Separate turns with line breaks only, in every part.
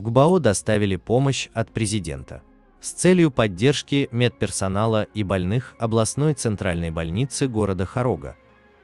ГБАО доставили помощь от президента. С целью поддержки медперсонала и больных областной центральной больницы города Хорога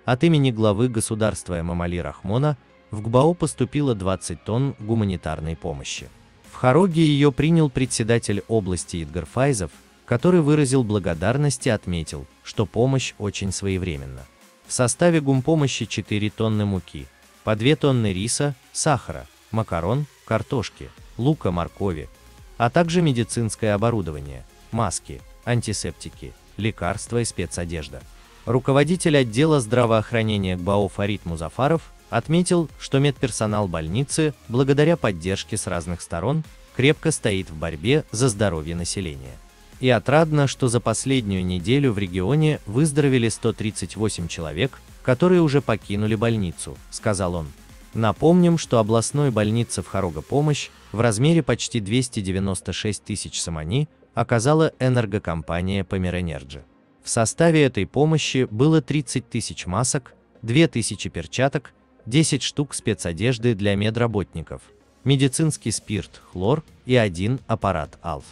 от имени главы государства Эмомали Рахмона в ГБАО поступило 20 тонн гуманитарной помощи. В Хороге ее принял председатель области Идгар Файзов, который выразил благодарность и отметил, что помощь очень своевременна. В составе гумпомощи 4 тонны муки, по 2 тонны риса, сахара, макарон, картошки, лука, моркови, а также медицинское оборудование, маски, антисептики, лекарства и спецодежда. Руководитель отдела здравоохранения ГБАО Фарид Музафаров отметил, что медперсонал больницы, благодаря поддержке с разных сторон, крепко стоит в борьбе за здоровье населения. И отрадно, что за последнюю неделю в регионе выздоровели 138 человек, которые уже покинули больницу, сказал он. Напомним, что областной больнице в Хорога помощь в размере почти 296 тысяч сомани оказала энергокомпания Помер-Энерджи. В составе этой помощи было 30 тысяч масок, 2000 перчаток, 10 штук спецодежды для медработников, медицинский спирт, хлор и 1 аппарат АЛФ.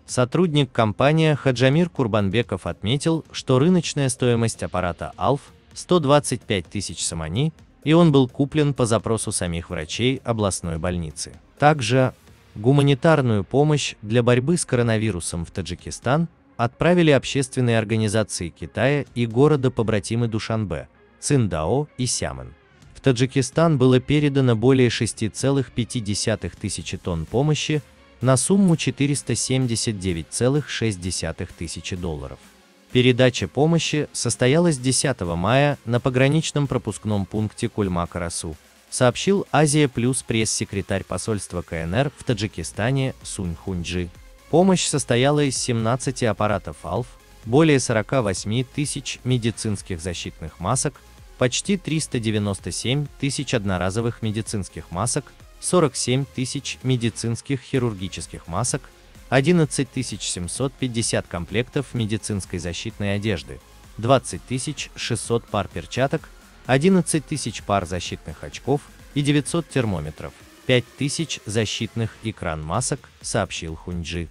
Сотрудник компании Хаджамир Курбанбеков отметил, что рыночная стоимость аппарата АЛФ 125 тысяч сомани, и он был куплен по запросу самих врачей областной больницы. Также гуманитарную помощь для борьбы с коронавирусом в Таджикистан отправили общественные организации Китая и города-побратимы Душанбе, Циндао и Сямэн. В Таджикистан было передано более 6,5 тысячи тонн помощи на сумму $479,6 тысячи. Передача помощи состоялась 10 мая на пограничном пропускном пункте Кульма-Карасу, сообщил Азия Плюс пресс-секретарь посольства КНР в Таджикистане Сунь Хуньджи. Помощь состояла из 17 аппаратов АЛФ, более 48 тысяч медицинских защитных масок, почти 397 тысяч одноразовых медицинских масок, 47 тысяч медицинских хирургических масок, 11 750 комплектов медицинской защитной одежды, 20 600 пар перчаток, 11 тысяч пар защитных очков и 900 термометров, 5 тысяч защитных экран-масок, сообщил Хуньджи.